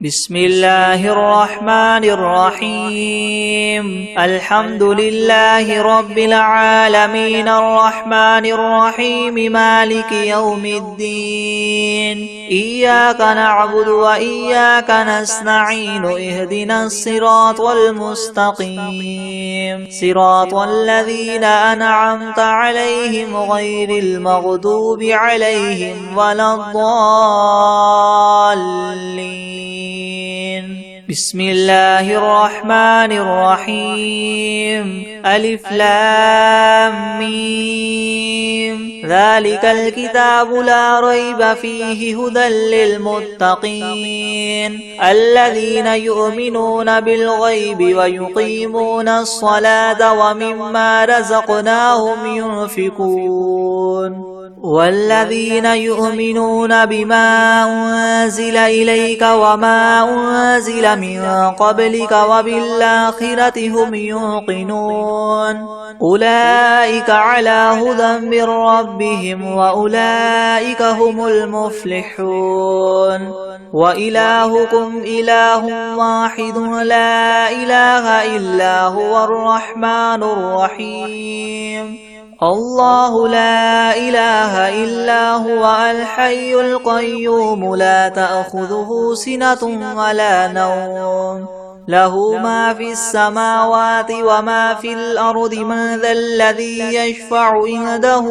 بسم الله الرحمن الرحيم الحمد لله رب العالمين الرحمن الرحيم مالك يوم الدين إياك نعبد وإياك نستعين اهدنا الصراط المستقيم صراط الذين أنعمت عليهم غير المغضوب عليهم ولا الضالين بسم الله الرحمن الرحيم ألف لام ميم ذلك الكتاب لا ريب فيه هدى للمتقين الذين يؤمنون بالغيب ويقيمون الصلاة ومما رزقناهم ينفقون والذين يؤمنون بما أنزل إليك وما أنزل من قبلك وبالآخرة هم يوقنون أولئك على هدى من ربهم وأولئك هم المفلحون وإلهكم إله واحد لا إله إلا هو الرحمن الرحيم الله لا إله إلا هو الحي القيوم لا تأخذه سنة ولا نوم له ما في السماوات وما في الأرض من ذا الذي يشفع عنده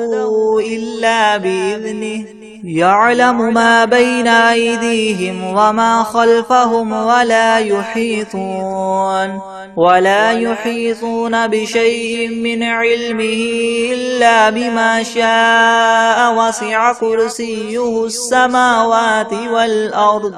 إلا بإذنه يعلم ما بين أيديهم وما خلفهم ولا يحيطون بشيء من علمه إلا بما شاء وسع كرسيه السماوات والأرض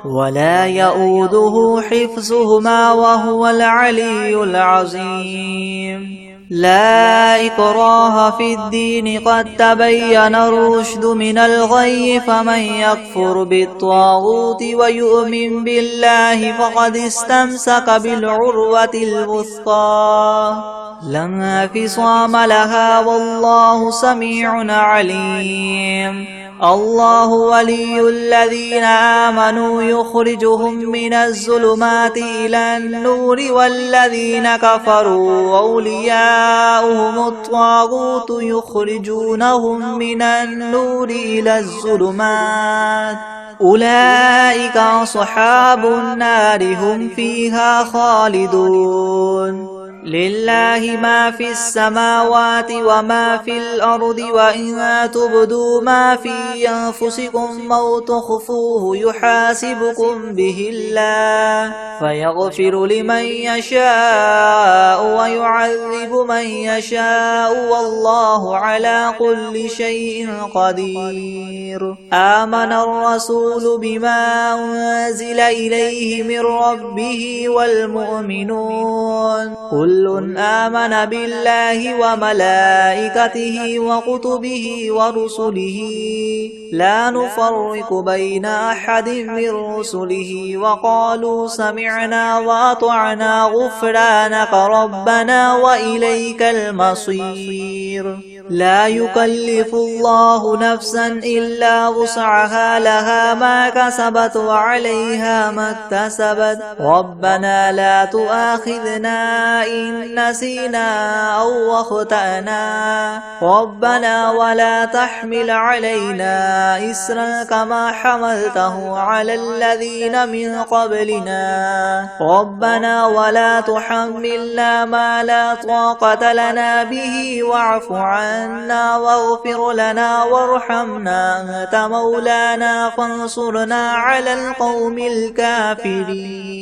ولا يؤوده حفظهما وهو العلي العظيم لا إكراه في الدين قد تبين الرشد من الغي فمن يكفر بالطاغوت ويؤمن بالله فقد استمسك بالعروة الوثقى لا انفصام لها والله سميع عليم الله ولي الذين آمنوا يخرجهم من الظلمات إلى النور والذين كفروا أولياؤهم الطاغوت يخرجونهم من النور إلى الظلمات أولئك أصحاب النار هم فيها خالدون لله ما في السماوات وما في الأرض وإن تبدوا ما في أنفسكم أو تخفوه يحاسبكم به الله فيغفر لمن يشاء ويعذب من يشاء والله على كل شيء قدير آمن الرسول بما أنزل إليه من ربه والمؤمنون كل آمن بالله وملائكته وكتبه ورسله لا نفرق بين أحد من رسله وقالوا سمعنا وأطعنا غفرانك ربنا وإليك المصير لا يكلف الله نفسا إلا وسعها لها ما كسبت وعليها ما اكتسبت ربنا لا تؤاخذنا إن نسينا أو أخطأنا ربنا ولا تحمل علينا إسرا كما حملته على الذين من قبلنا ربنا ولا تحملنا ما لا طاقة لنا به واعف عنا واغفر لنا وارحمنا أنت مولانا فانصرنا على القوم الكافرين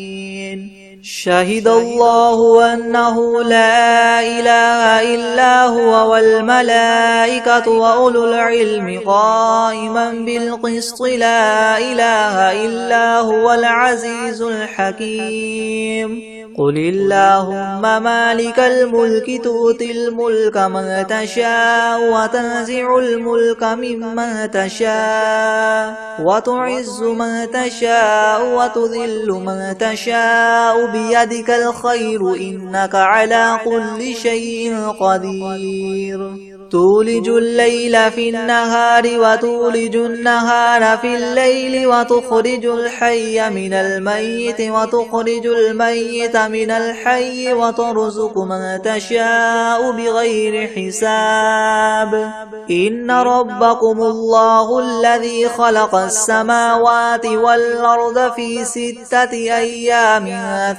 شهد الله أنه لا إله إلا هو والملائكة وأولو العلم قائما بالقسط لا إله إلا هو العزيز الحكيم قل اللهم مالك الملك تؤتي الملك من تشاء وتنزع الملك ممن تشاء وتعز من تشاء وتذل من تشاء بيدك الخير إنك على كل شيء قدير تولج الليل في النهار وتولج النهار في الليل وتخرج الحي من الميت وتخرج الميت من الحي وترزق من تشاء بغير حساب إن ربكم الله الذي خلق السماوات والأرض في 6 أيام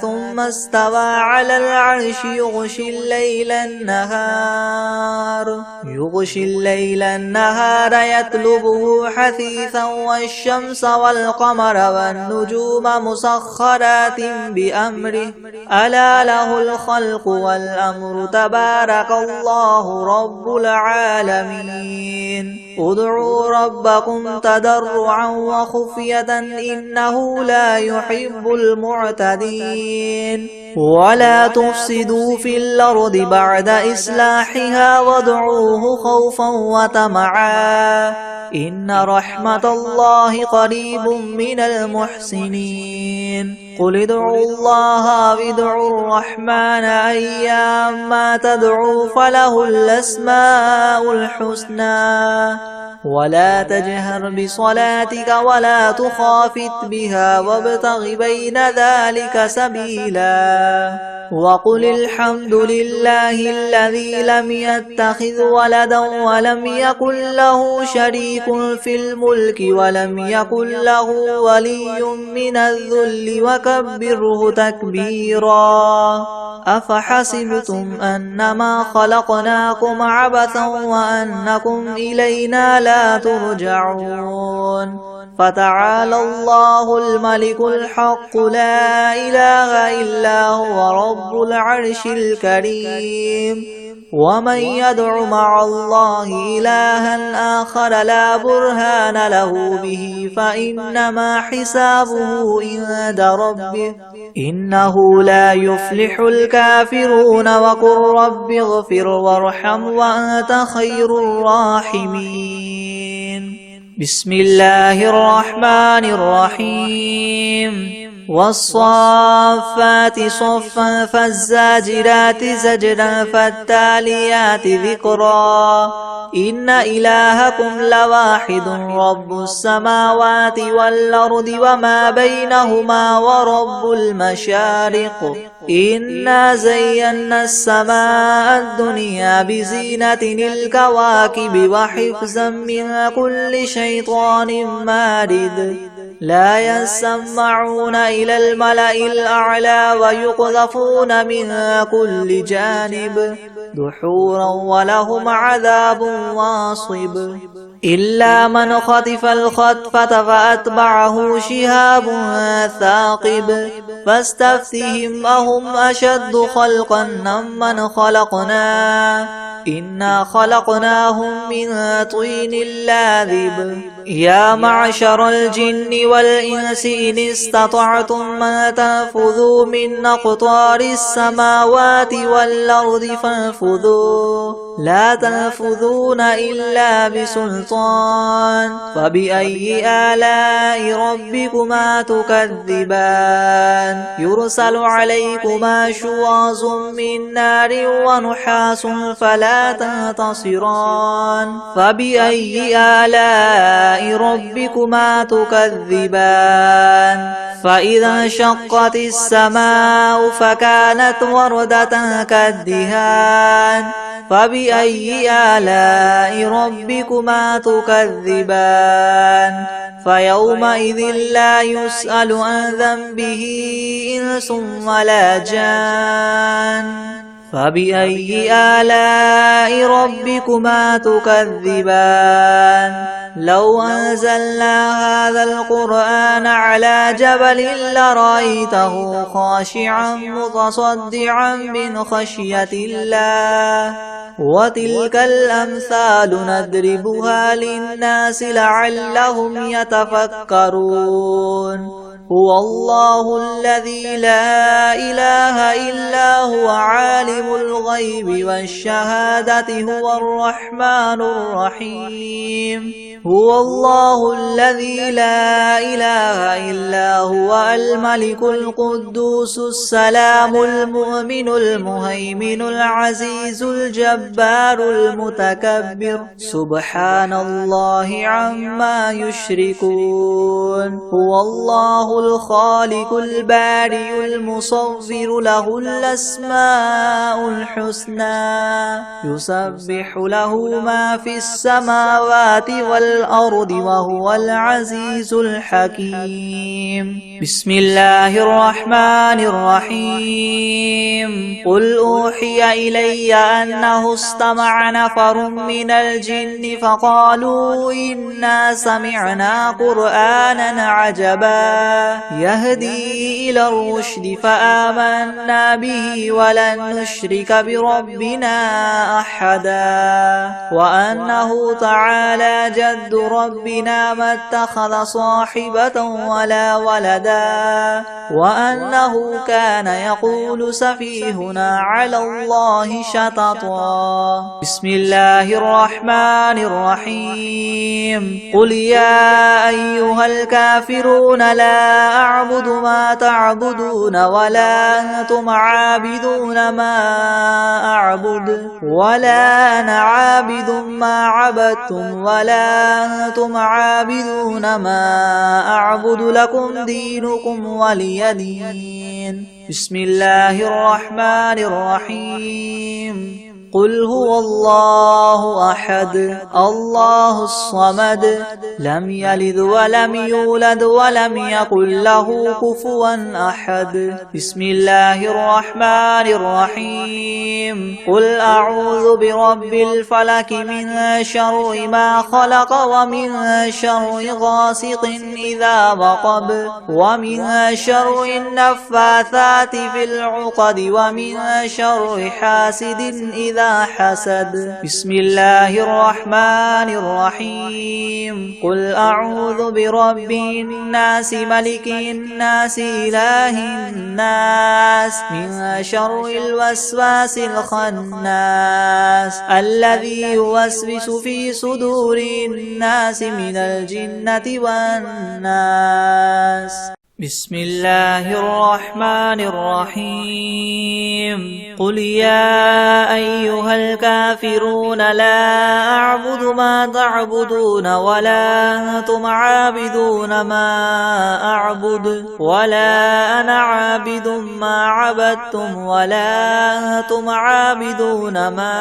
ثم استوى على العرش يغشي الليل النهار يطلبه حثيثا والشمس والقمر والنجوم مسخرات بأمره ألا له الخلق والأمر تبارك الله رب العالمين ادعوا ربكم تضرعا وخفية إنه لا يحب المعتدين ولا تفسدوا في الأرض بعد إصلاحها وادعوه خوفا وطمعا إن رحمة الله قريب من المحسنين قل ادعوا الله وادعوا الرحمن أيما تدعوا فله الأسماء الحسنى ولا تجهر بصلاتك ولا تخافت بها وابتغ بين ذلك سبيلا وقل الحمد لله الذي لم يتخذ ولدا ولم يكن له شريك في الملك ولم يكن له ولي من الذل وكبره تكبيرا أفحسبتم أنما خلقناكم عبثا وأنكم إلينا لا ترجعون فتعالى الله الملك الحق لا إله إلا هو رب العرش الكريم ومن يدع مع الله إلها آخر لا برهان له به فإنما حسابه عند ربه إنه لا يفلح الكافرون وقل رب اغفر وارحم وأنت خير الراحمين بسم الله الرحمن الرحيم والصافات صفا فالزاجرات زجرا فالتاليات ذكرا إن إلهكم لواحد رب السماوات والأرض وما بينهما ورب المشارق إنا زينا السماء الدنيا بزينة الكواكب وحفظا من كل شيطان مارد لا يسمعون إلى الملأ الأعلى ويقذفون من كل جانب دحورا ولهم عذاب واصب إلا من خطف الخطفة فأتبعه شهاب ثاقب فاستفتهم أهم أشد خلقا ممن خلقنا إنا خلقناهم من طين لاذب يا معشر الجن والإنس إن استطعتم أن تنفذوا من أقطار السماوات والأرض فانفذوا لا تنفذون إلا بسلطان فبأي آلاء ربكما تكذبان يرسل عليكما شواظ من نار ونحاس فلا تنتصران فبأي آلاء ربكما تكذبان فإذا انشقت السماء فكانت وردة كالدهان فبأي آلاء ربكما تكذبان فيومئذ لا يسأل عن ذنبه إنس ولا جان فبأي آلاء ربكما تكذبان لو أنزلنا هذا القرآن على جبل لرأيته خاشعا متصدعا من خشية الله وتلك الأمثال نضربها للناس لعلهم يتفكرون هو الله الذي لا إله إلا هو عالم الغيب والشهادة هو الرحمن الرحيم هو الله الذي لا إله إلا هو الملك القدوس السلام المؤمن المهيمن العزيز الجبار المتكبر سبحان الله عما يشركون هو الله الخالق البارئ المصور له الأسماء الحسنى يسبح له ما في السماوات والأرض وهو العزيز الحكيم بسم الله الرحمن الرحيم قل أوحي إلي أنه استمع نفر من الجن فقالوا إنا سمعنا قرآنا عجبا يهدي إلى الرشد فآمنا به ولن نشرك بربنا أحدا وأنه تعالى جد ربنا ما اتخذ صاحبة ولا ولدا وأنه كان يقول سفيهنا على الله شططا بسم الله الرحمن الرحيم قل يا أيها الكافرون لا أعبد ما تعبدون ولا أنتم عابدون ما أعبد ولا أنا عابد ما عبدتم ولا أنتم عابدون ما أعبد لكم دينكم ولي دين بسم الله الرحمن الرحيم قل هو الله أحد الله الصمد لم يلد ولم يولد ولم يكن له كفوا أحد بسم الله الرحمن الرحيم قل أعوذ برب الفلك من شر ما خلق ومن شر غاسق إذا وقب ومن شر النفاثات في العقد ومن شر حاسد إذا حسد بسم الله الرحمن الرحيم قل أعوذ برب الناس ملك الناس إله الناس من شر الوسواس الخناس الذي يوسوس في صدور الناس من الجنة والناس بسم الله الرحمن الرحيم قل يا أيها الكافرون لا أعبد ما تعبدون ولا أنتم عابدون ما أعبد ولا أنا عابد ما عبدتم ولا أنتم عابدون ما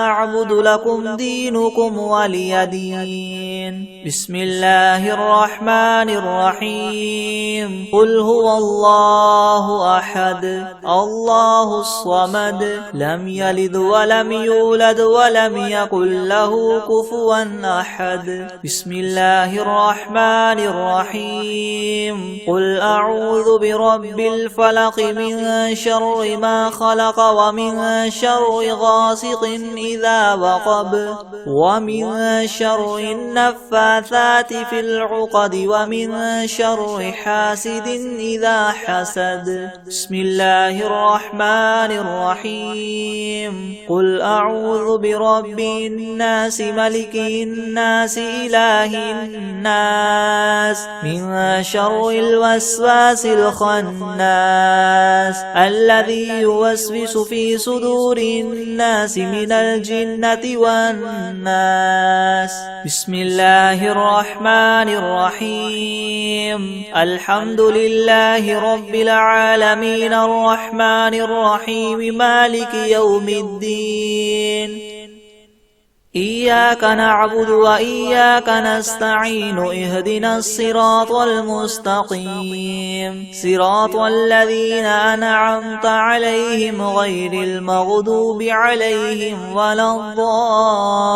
أعبد لكم دينكم ولي دين بسم الله الرحمن الرحيم قل هو الله أحد الله الصمد لم يلد ولم يولد ولم يكن له كفوا أحد بسم الله الرحمن الرحيم قل أعوذ برب الفلق من شر ما خلق ومن شر غاسق إذا وقب ومن شر النفاثات في العقد ومن شر حاسد إذا حسد بسم الله الرحمن الرحيم قل أعوذ برب الناس ملك الناس إله الناس من شر الوسواس الخناس الذي يوسوس في صدور الناس من الجنة والناس بسم الله الرحمن الرحيم الحمد لله رب العالمين الرحمن الرحيم مالك يوم الدين إياك نعبد وإياك نستعين اهدنا الصراط المستقيم صراط الذين أنعمت عليهم غير المغضوب عليهم ولا الضالين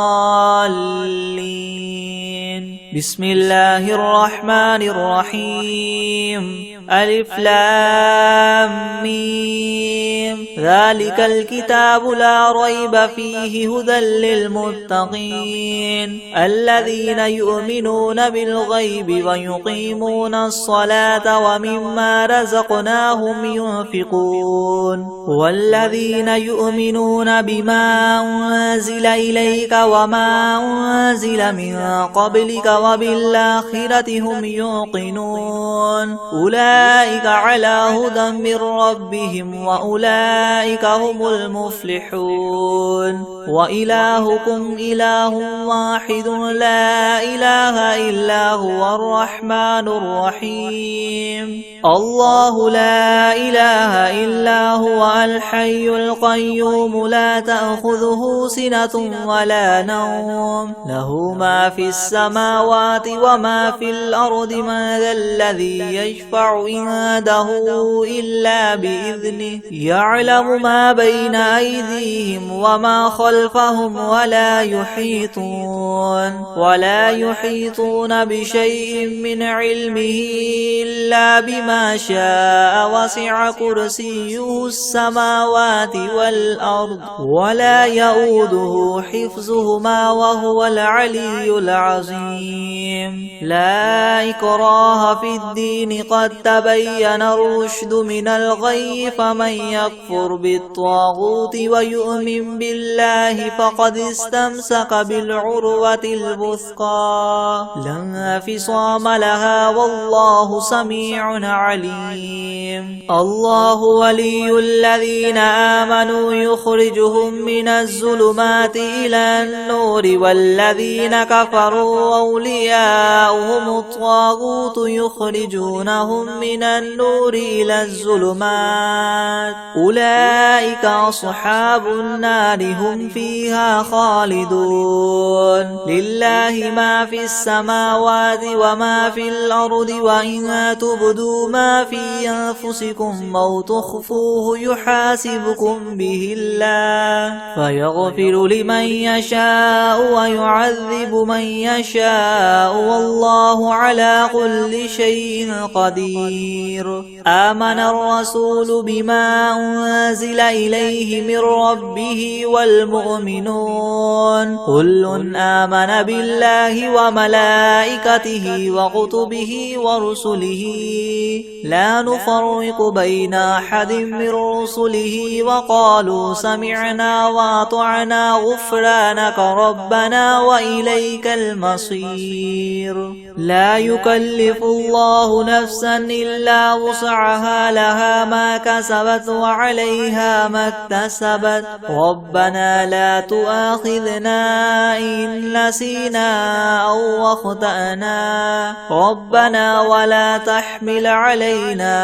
بسم الله الرحمن الرحيم ألف لام ميم ذلك الكتاب لا ريب فيه هدى للمتقين الذين يؤمنون بالغيب ويقيمون الصلاة ومما رزقناهم ينفقون والذين يؤمنون بما أنزل إليك وما أنزل من قبلك وبالآخرة هم يوقنون أولئك على هدى من ربهم وأولئك هم المفلحون وإلهكم إله واحد لا إله إلا هو الرحمن الرحيم الله لا إله إلا هو الحي القيوم لا تأخذه سنة ولا نوم له ما في السماوات وما في الأرض من ذا الذي يشفع عنده إلا بإذنه يعلم ما بين أيديهم وما خلفهم ولا يحيطون بشيء من علمه إلا بما شاء وسع كرسيه السماوات والأرض ولا يؤوده حفظهما وهو العلي العظيم لا إكراه في الدين قد تبين الرشد من الغي فمن يكفر بالطاغوت ويؤمن بالله فقد استمسك بالعروة الوثقى لا انفصام لها والله سميع عليم الله ولي الذين آمنوا يخرجهم من الظلمات إلى النور والذين كفروا أولياؤهم الطاغوت يخرجونهم من النور إلى الظلمات أولئك أصحاب النار هم فيها خالدون لله ما في السماوات وما في الأرض وإن تبدوا ما في أنفسكم أو تخفوه يحاسبكم به الله فيغفر لمن يشاء ويعذب من يشاء والله على كل شيء قدير آمن الرسول بما أنزل إليه من ربه والمؤمنون كل آمن بالله وملائكته وكتبه ورسله لا نفرق بين أحد من رسله وقالوا سمعنا وأطعنا غفرانك ربنا وإليك المصير لا يكلف الله نفسا إلا وسعها لها ما كسبت وعليها ما اكتسبت ربنا لا تؤاخذنا إن نسينا أو أخطأنا ربنا ولا تحمل علينا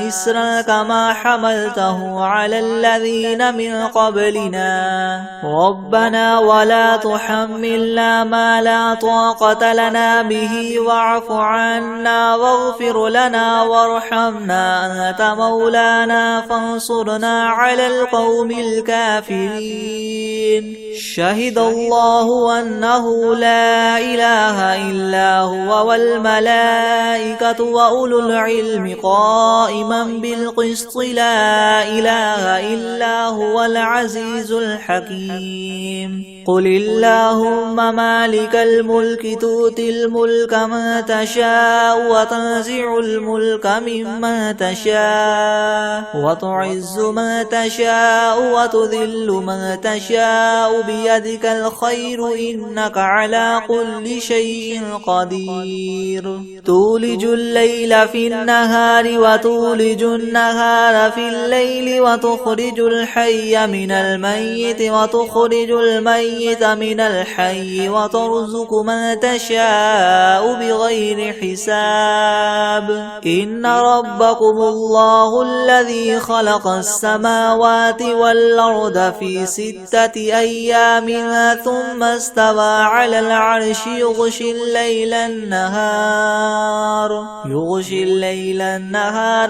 إسرا كما حملته على الذين من قبلنا ربنا ولا تحملنا ما لا طاقة لنا به واعف عنا واغفر لنا وارحمنا أنت مولانا فانصرنا على القوم الكافرين شهد الله أنه لا إله إلا هو والملائكة وأولو العلم قائما بالقسط لا إله إلا هو العزيز الحكيم قل اللهم مالك الملك تؤتي الملك من تشاء وتنزع الملك ممن تشاء وتعز من تشاء وتذل من تشاء بيدك الخير إنك على كل شيء قدير تولج الليل في النهار وتولج النهار في الليل وتخرج الحي من الميت وتخرج الميت من الحي وترزق من تشاء بغير حساب إن ربكم الله الذي خلق السماوات والأرض في 6 أيام ثم استوى على العرش يغشي الليل النهار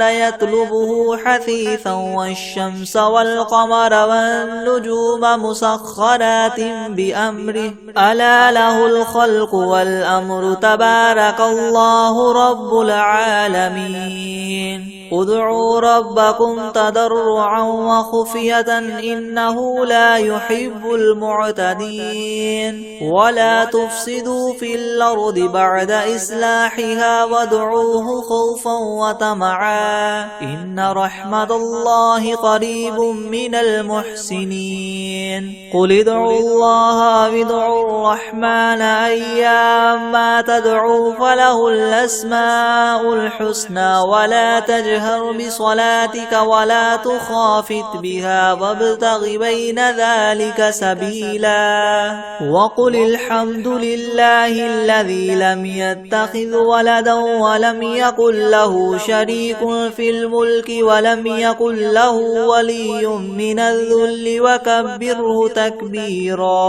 يطلبه حثيثا والشمس والقمر والنجوم مسخرات بأمره ألا له الخلق والأمر تبارك الله رب العالمين ادعوا ربكم تضرعا وخفية إنه لا يحب المعتدين ولا تفسدوا في الأرض بعد إصلاحها وادعوه خوفا وطمعا إن رحمة الله قريب من المحسنين قل ادعوا الله وادعوا الرحمن أيما تدعوا فله الأسماء الحسنى ولا تجهر بصلاتك ولا تخافت بها وابتغ بين ذلك سبيلا وقل الحمد لله الذي لم يتخذ ولدا ولم يكن له شريك في الملك ولم يكن له ولي من الذل وكبره تكبيرا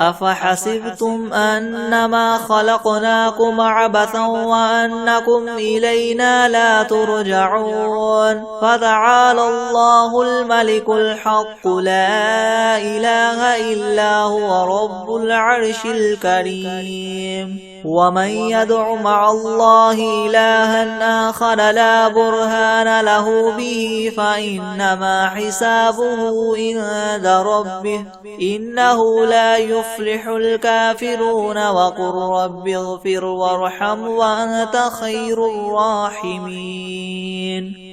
أفحسبتم أنما خلقناكم عبثا وأنكم إلينا لا ترجعون فتعالى الله الملك الحق لا إله إلا هو رب العرش الكريم ومن يدع مع الله إلها آخر لا برهان له به فإنما حسابه عند ربه إنه لا يفلح الكافرون وقل رب اغفر وارحم وأنت خير الراحمين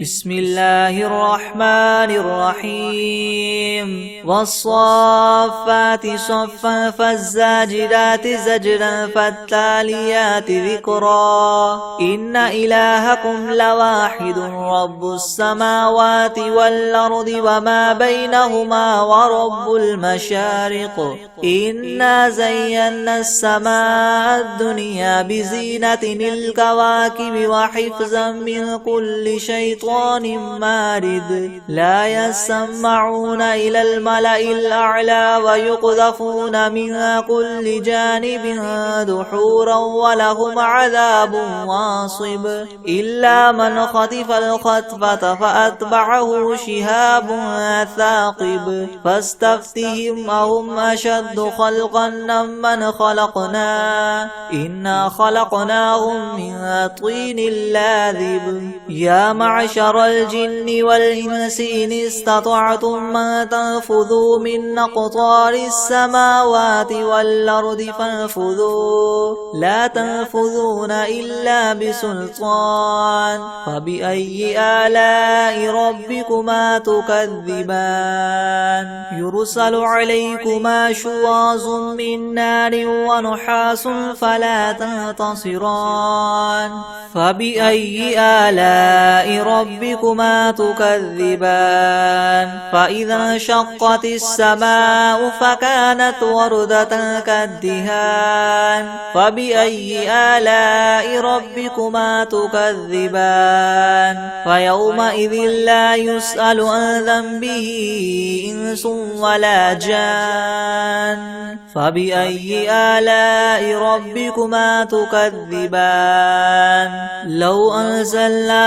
بسم الله الرحمن الرحيم والصافات صفا فالزاجرات زجرا فالتاليات ذكرا إن إلهكم لواحد رب السماوات والأرض وما بينهما ورب المشارق إنا زينا السماء الدنيا بزينة الكواكب وحفظا من كل شيطان مارد لا يسمعون إلى الملأ الأعلى ويقذفون من كل جانب دحورا ولهم عذاب واصب إلا من خطف الخطفة فأتبعه شهاب ثاقب فاستفتهم أهم أشد خلقا ممن خلقنا إنا خلقناهم من طين لاذب يا معشر الجن والإنس إن استطعتم أن تنفذوا من أقطار السماوات والأرض فانفذوا لا تنفذون إلا بسلطان فبأي آلاء ربكما تكذبان يرسل عليكما شواظ من نار ونحاس فلا تنتصران فبأي آلاء ربكما تكذبان فإذا انشقت السماء فكانت وردة كالدهان فبأي آلاء ربكما تكذبان فيومئذ لا يسأل عن ذنبه إنس ولا جان فبأي آلاء ربكما تكذبان لو أنزلنا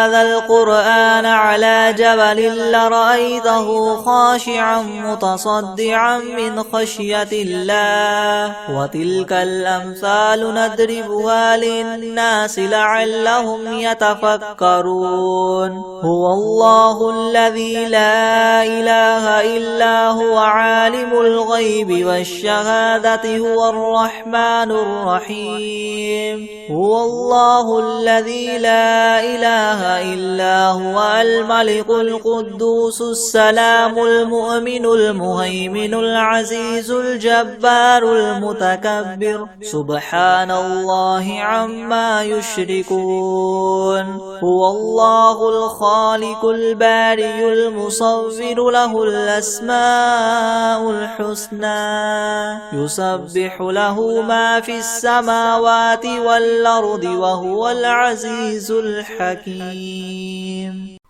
هذا القرآن على جبل لرأيته خاشعا متصدعا من خشية الله وتلك الأمثال نضربها للناس لعلهم يتفكرون هو الله الذي لا إله إلا هو عالم الغيب والشهادة هو الرحمن الرحيم هو الله الذي لا إله إلا هو الملك القدوس السلام المؤمن المهيمن العزيز الجبار المتكبر سبحان الله عما يشركون هو الله الخالق البارئ المصور له الأسماء الحسنى يسبح له ما في السماوات والأرض وهو العزيز الحكيم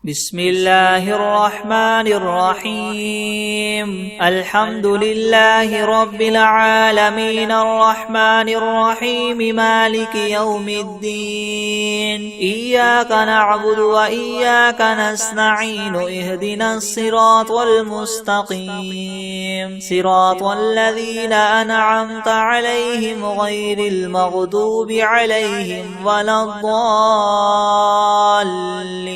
بسم الله الرحمن الرحيم الحمد لله رب العالمين الرحمن الرحيم مالك يوم الدين إياك نعبد وإياك نستعين اهدنا الصراط المستقيم صراط الذين أنعمت عليهم غير المغضوب عليهم ولا الضالين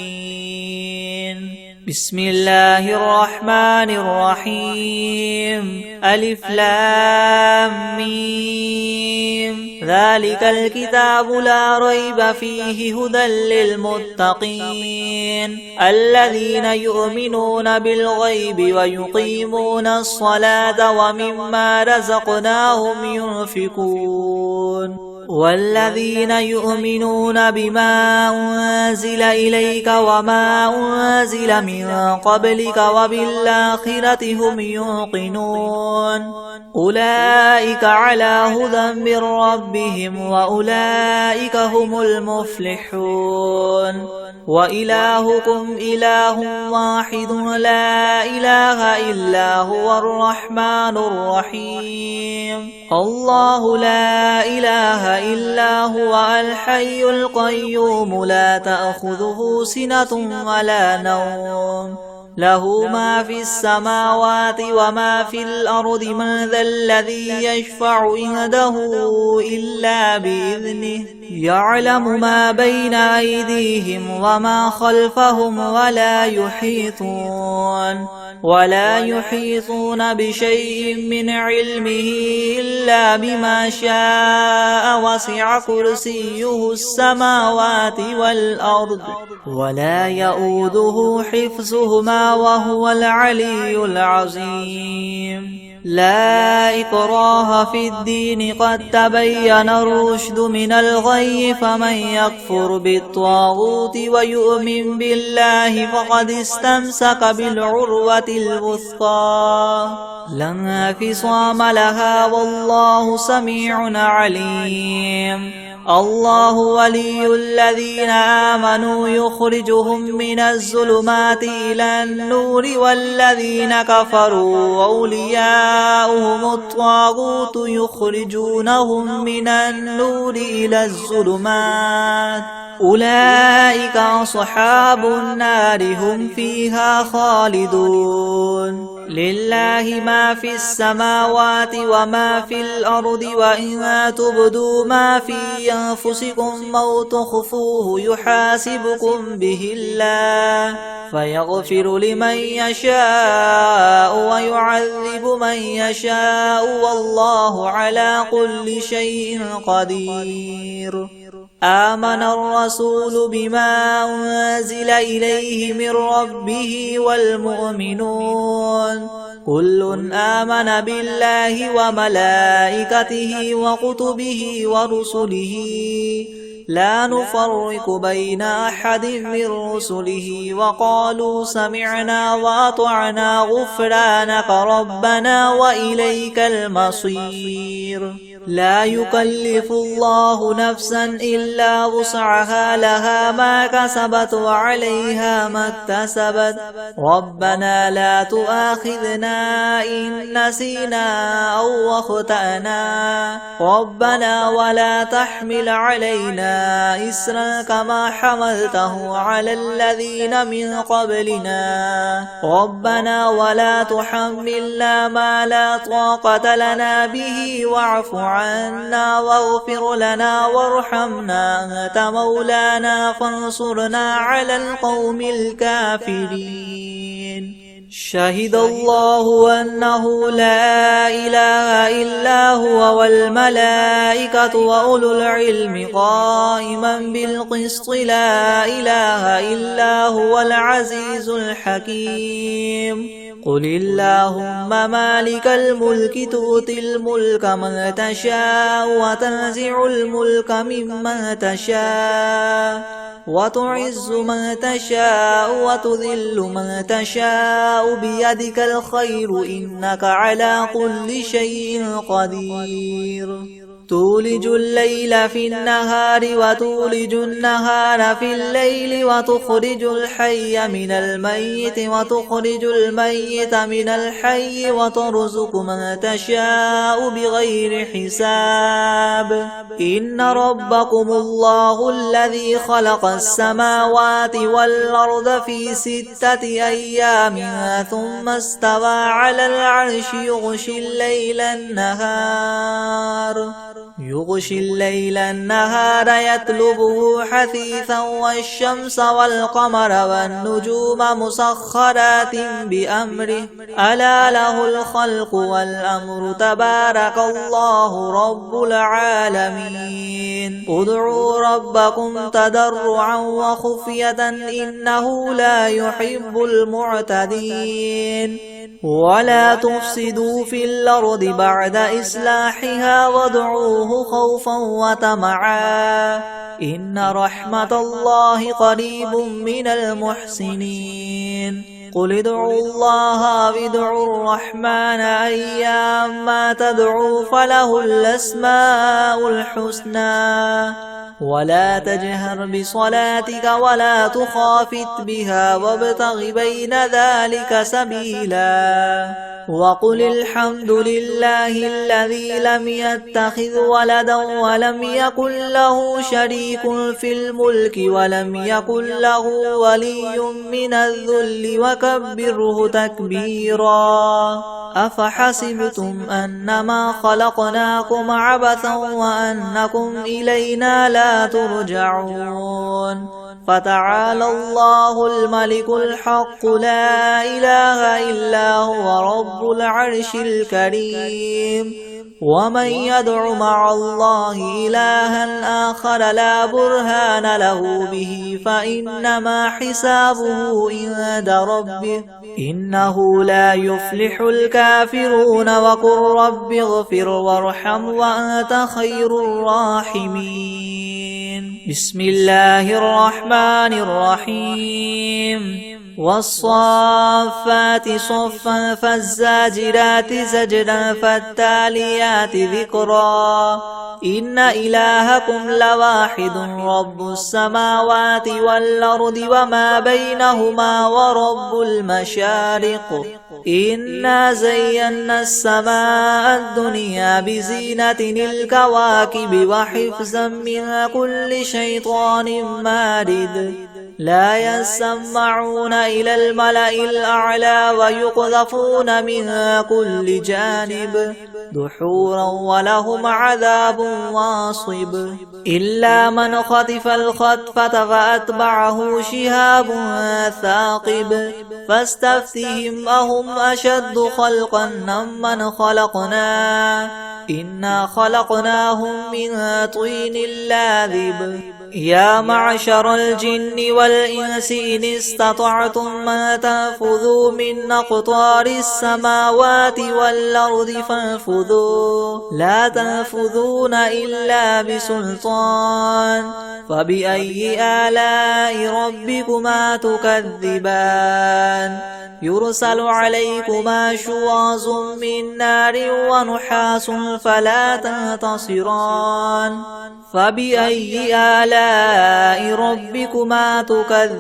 بسم الله الرحمن الرحيم ألف لام ميم ذلك الكتاب لا ريب فيه هدى للمتقين الذين يؤمنون بالغيب ويقيمون الصلاة ومما رزقناهم ينفقون والذين يؤمنون بما أنزل إليك وما أنزل من قبلك وبالآخرة هم يوقنون أولئك على هدى من ربهم وأولئك هم المفلحون وإلهكم إله واحد لا إله إلا هو الرحمن الرحيم الله لا إله إلا هو الحي القيوم لا تأخذه سنة ولا نوم له ما في السماوات وما في الأرض من ذا الذي يشفع عنده إلا بإذنه يعلم ما بين أيديهم وما خلفهم ولا يحيطون بشيء من علمه إلا بما شاء وسع كرسيه السماوات والأرض ولا يؤوده حفظهما وهو العلي العظيم لا إكراه في الدين قد تبين الرشد من الغي فمن يكفر بالطاغوت ويؤمن بالله فقد استمسك بالعروة الوثقى لا انفصام لها والله سميع عليم الله ولي الذين آمنوا يخرجهم من الظلمات إلى النور والذين كفروا أولياؤهم الطاغوت يخرجونهم من النور إلى الظلمات أولئك أصحاب النار هم فيها خالدون لله ما في السماوات وما في الأرض وإن تبدوا ما في أنفسكم أو تخفوه يحاسبكم به الله فيغفر لمن يشاء ويعذب من يشاء والله على كل شيء قدير آمن الرسول بما أنزل إليه من ربه والمؤمنون كل آمن بالله وملائكته وكتبه ورسله لا نفرق بين أحد من رسله وقالوا سمعنا وأطعنا غفرانك ربنا وإليك المصير لا يكلف الله نفسا إلا وسعها لها ما كسبت وعليها ما اكتسبت ربنا لا تؤاخذنا إن نسينا أو أخطأنا ربنا ولا تحمل علينا إسرا كما حملته على الذين من قبلنا ربنا ولا تحملنا ما لا طاقة لنا به واعف عنا واغفر لنا وارحمنا أنت مولانا فانصرنا على القوم الكافرين شهد الله أنه لا إله إلا هو والملائكة وأولو العلم قائما بالقسط لا إله إلا هو العزيز الحكيم قل اللهم مالك الملك تؤتي الملك من تشاء وتنزع الملك ممن تشاء وتعز من تشاء وتذل من تشاء بيدك الخير إنك على كل شيء قدير تولج الليل في النهار وتولج النهار في الليل وتخرج الحي من الميت وتخرج الميت من الحي وترزق من تشاء بغير حساب إن ربكم الله الذي خلق السماوات والأرض في 6 أيام ثم استوى على العرش يغشي الليل النهار يطلبه حثيثا والشمس والقمر والنجوم مسخرات بأمره ألا له الخلق والأمر تبارك الله رب العالمين ادعوا ربكم تضرعا وخفية إنه لا يحب المعتدين ولا تفسدوا في الأرض بعد إصلاحها وادعوه خوفا وطمعا إن رحمة الله قريب من المحسنين قل ادعوا الله وادعوا الرحمن أيما تدعوا فله الأسماء الحسنى ولا تجهر بصلاتك ولا تخافت بها وابتغ بين ذلك سبيلا وقل الحمد لله الذي لم يتخذ ولدا ولم يكن له شريك في الملك ولم يكن له ولي من الذل وكبره تكبيرا أفحسبتم أنما خلقناكم عبثا وأنكم إلينا لا ترجعون فتعالى الله الملك الحق لا إله إلا هو رب العرش الكريم ومن يدع مع الله إلها آخر لا برهان له به فإنما حسابه عند ربه إنه لا يفلح الكافرون وقل رب اغفر وارحم وأنت خير الراحمين بسم الله الرحمن الرحيم والصافات صفا فالزاجرات زجرا فالتاليات ذكرا إن إلهكم لواحد رب السماوات والأرض وما بينهما ورب المشارق إنا زينا السماء الدنيا بزينة الكواكب وحفظا من كل شيطان مارد لا يسمعون إلى الملأ الأعلى ويقذفون من كل جانب دحورا ولهم عذاب واصب إلا من خطف الخطفة فأتبعه شهاب ثاقب فاستفتهم أهم أشد خلقا ممن خلقنا إنا خلقناهم من طين لاذب يا معشر الجن والإنس إن استطعتم أن تنفذوا من أقطار السماوات والأرض فانفذوا لا تنفذون إلا بسلطان فبأي آلاء ربكما تكذبان يرسل عليكما شواظ من نار ونحاس فلا تنتصران فبأي آلاء ربكما تكذبان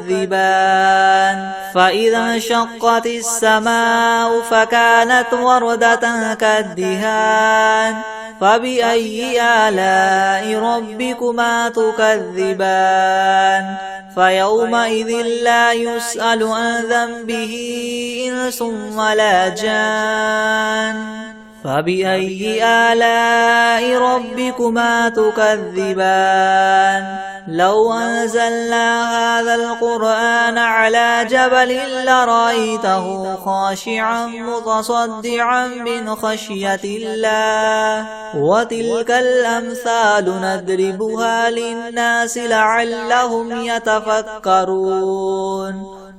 فإذا انشقت السماء فكانت وردة كالدهان فبأي آلاء ربكما تكذبان فيومئذ لا يسأل عن ذنبه إنس ولا جان فبأي آلاء ربكما تكذبان لو أنزلنا هذا القرآن على جبل لرأيته خاشعا متصدعا من خشية الله وتلك الأمثال نضربها للناس لعلهم يتفكرون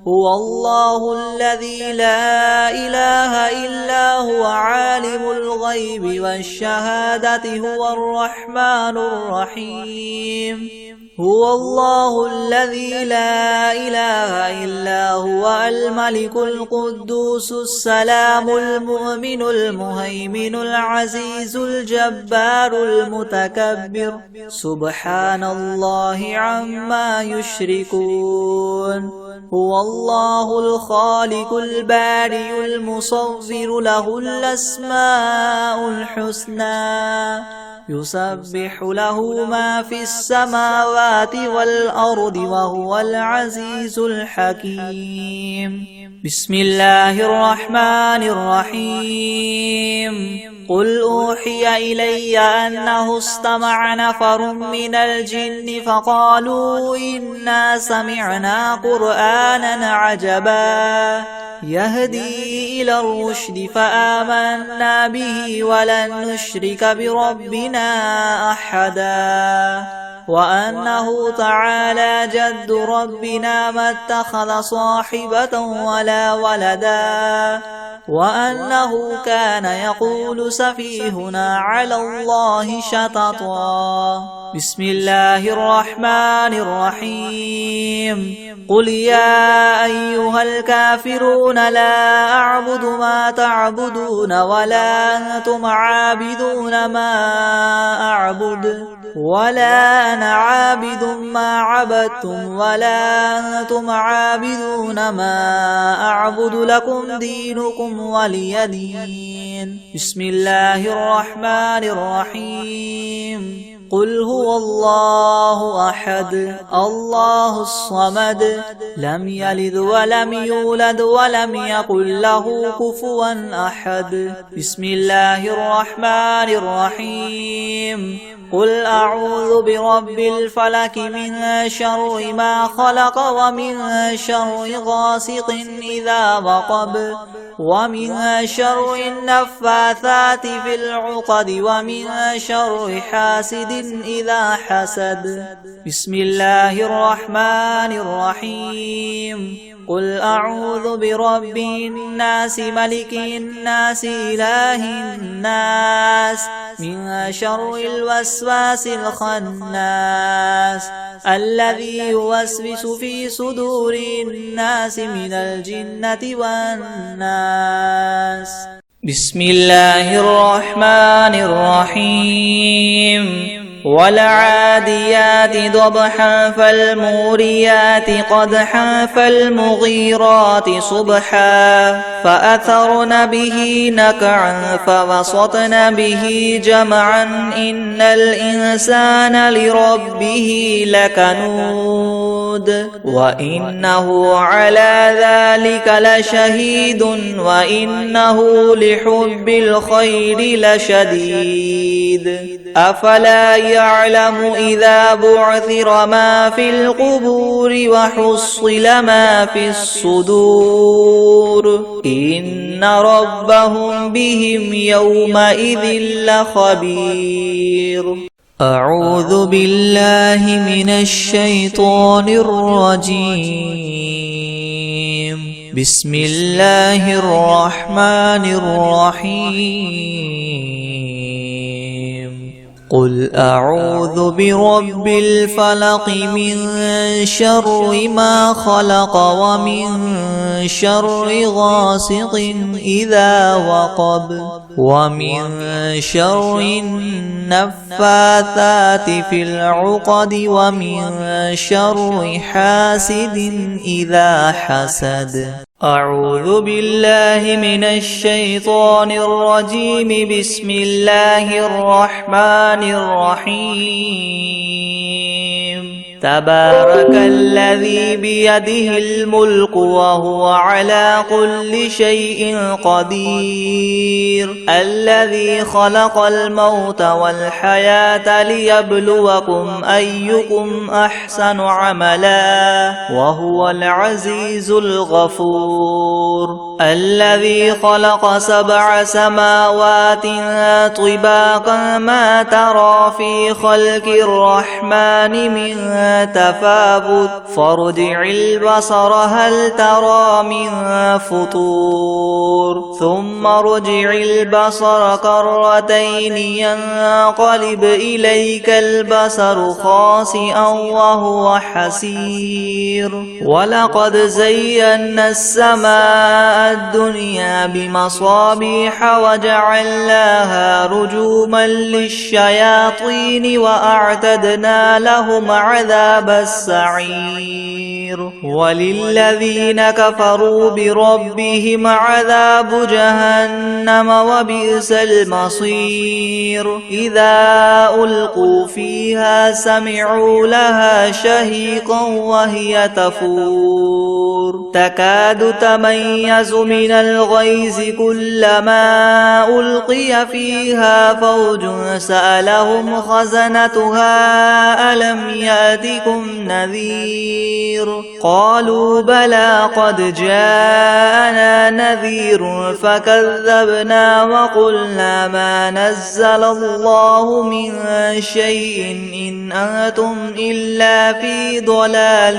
هو الله الذي لا إله إلا هو عالم الغيب والشهادة هو الرحمن الرحيم هو الله الذي لا إله إلا هو الملك القدوس السلام المؤمن المهيمن العزيز الجبار المتكبر سبحان الله عما يشركون هو الله الخالق البارئ المصور له الأسماء الحسنى يسبح له ما في السماوات والأرض وهو العزيز الحكيم بسم الله الرحمن الرحيم قل أوحي إلي أنه استمع نفر من الجن فقالوا إنا سمعنا قرآنا عجبا يهدي إلى الرشد فآمنا به ولن نشرك بربنا أحدا وأنه تعالى جد ربنا ما اتخذ صاحبة ولا ولدا وأنه كان يقول سفيهنا على الله شططا بسم الله الرحمن الرحيم قل يا أيها الكافرون لا أعبد ما تعبدون ولا أنتم عابدون ما أعبد ولا أنا عابد ما عبدتم ولا أنتم عابدون ما أعبد لكم دينكم ولي دين بسم الله الرحمن الرحيم قل هو الله أحد الله الصمد لم يلد ولم يولد ولم يكن له كفوا أحد بسم الله الرحمن الرحيم قل أعوذ برب الفلك من شر ما خلق ومن شر غاسق إذا وقب ومن شر النفاثات في العقد ومن شر حاسد إذا حسد بسم الله الرحمن الرحيم قل أعوذ برب الناس ملك الناس إله الناس من شر الوسواس الخناس الذي يوسوس في صدور الناس من الجنة والناس بسم الله الرحمن الرحيم والعاديات ضبحا فالموريات قدحا فالمغيرات صبحا فأثرن به نقعا فوسطن به جمعا إن الإنسان لربه لكنود وإنه على ذلك لشهيد وإنه لحب الخير لشديد أفلا يعلم إذا بعثر ما في القبور وحصل ما في الصدور إن ربهم بهم يومئذ لخبير أعوذ بالله من الشيطان الرجيم بسم الله الرحمن الرحيم قل أعوذ برب الفلق من شر ما خلق ومن شر غاسق إذا وقب ومن شر النفاثات في العقد ومن شر حاسد إذا حسد أعوذ بالله من الشيطان الرجيم بسم الله الرحمن الرحيم تبارك الذي بيده الملك وهو على كل شيء قدير الذي خلق الموت والحياة ليبلوكم أيكم أحسن عملا وهو العزيز الغفور الذي خلق 7 سماوات طباقا ما ترى في خلق الرحمن من تفاوت فارجع البصر هل ترى من فطور ثم ارجع البصر كرتين ينقلب إليك البصر خاسئا وهو حسير ولقد زينا السماء الدنيا بمصابيح وجعلناها رجوما للشياطين وأعتدنا لهم عذاب السعير وللذين كفروا بربهم عذاب جهنم وبئس المصير إذا ألقوا فيها سمعوا لها شهيقا وهي تفور تكاد تميز من الغيظ كلما ألقي فيها فوج سألهم خزنتها ألم يأتكم نذير قالوا بلى قد جاءنا نذير فكذبنا وقلنا ما نزل الله من شيء إن أنتم إلا في ضلال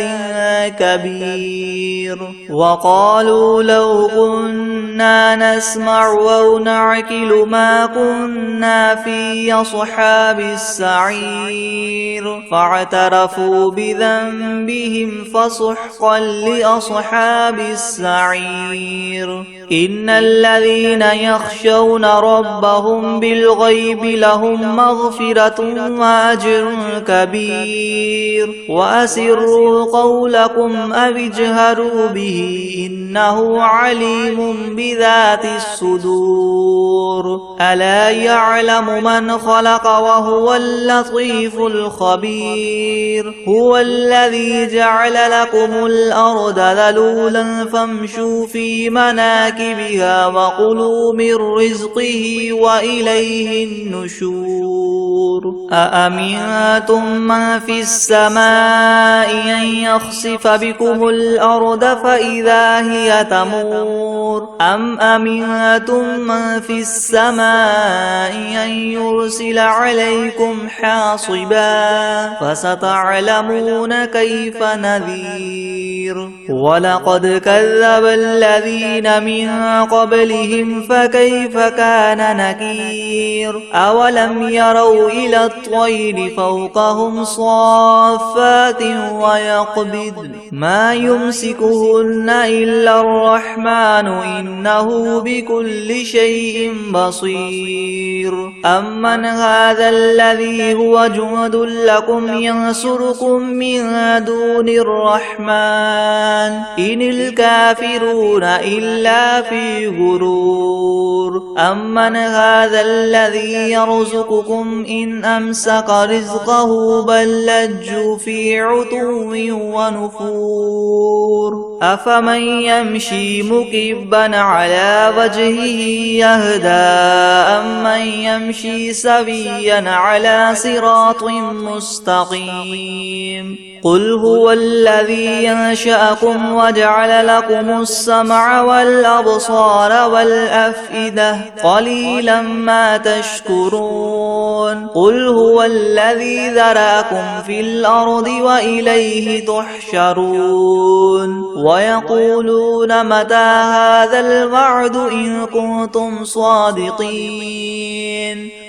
كبير وقالوا لو كنا نسمع أو نعقل ما كنا في أصحاب السعير فاعترفوا بذنبهم فسحقا لأصحاب السعير إن الذين يخشون ربهم بالغيب لهم مغفرة وأجر كبير وأسروا قولكم أو اجهروا به إنه عليم بذات الصدور ألا يعلم من خلق وهو اللطيف الخبير هو الذي جعل لكم الأرض ذلولا فامشوا في مناكبها وكلوا من رزقه وإليه النشور أأمنتم من في السماء أن يخسف بكم الأرض فإذا هي تمور أم أمنتم من في السماء أن يرسل عليكم حاصبا فستعلمون كيف نذير ولقد كذب الذين من قبلهم فكيف كان نكير أولم يروا إلى الطير فوقهم صافات ويقبض ما يمسكهن إلا الرحمن إنه بكل شيء بصير أمن هذا الذي هو جند لكم ينصركم من دون الرحمن إن الكافرون إلا في غرور أمن هذا الذي يرزقكم إن أمسك رزقه بل لجوا في عتو ونفور أفمن يمشي مكبا على وجهه يهدى أمن يمشي سويا على صراط مستقيم قل هو الذي ينشأكم وجعل لكم السمع والأبصار والأفئدة قليلا ما تشكرون قل هو الذي ذرأكم في الأرض وإليه تحشرون ويقولون متى هذا الوعد إن كنتم صادقين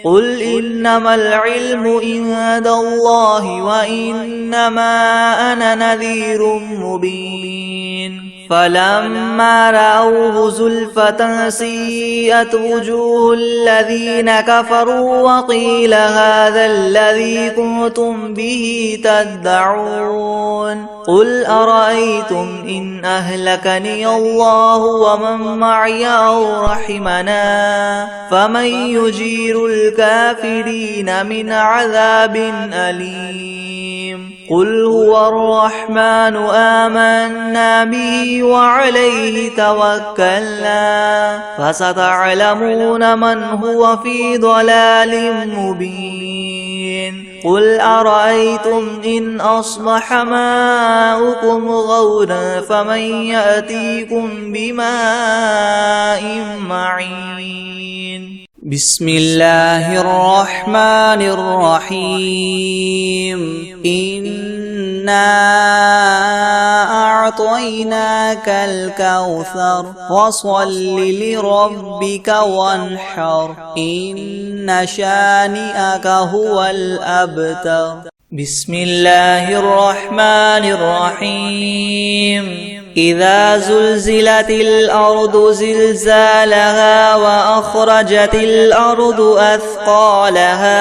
قل إنما العلم عند الله وإنما أنا نذير مبين فلما رأوه زلفة سيئت وجوه الذين كفروا وقيل هذا الذي كنتم به تدعون قل أرأيتم إن أهلكني الله ومن معي أو رحمنا فمن يجير الكافرين من عذاب أليم قل هو الرحمن آمنا به وعليه توكلنا فستعلمون من هو في ضلال مبين قل أرأيتم إن أصبح ماؤكم غورا فمن يأتيكم بماء معين بسم الله الرحمن الرحيم إنا أعطيناك الكوثر فصل لربك وانحر إن شانئك هو الأبتر. بسم الله الرحمن الرحيم. إذا زلزلت الأرض زلزالها وأخرجت الأرض أثقالها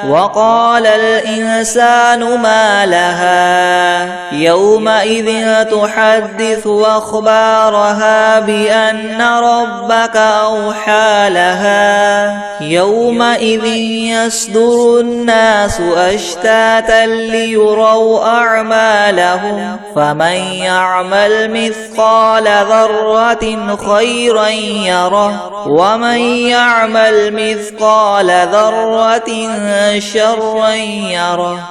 وقال الإنسان ما لها يومئذ تحدث أخبارها بأن ربك أوحى لها يومئذ يصدر الناس أشتاتا ليروا أعمالهم فمن يعمل مثقال ذرة خيرا يره ومن يعمل مثقال ذرة شرا يره.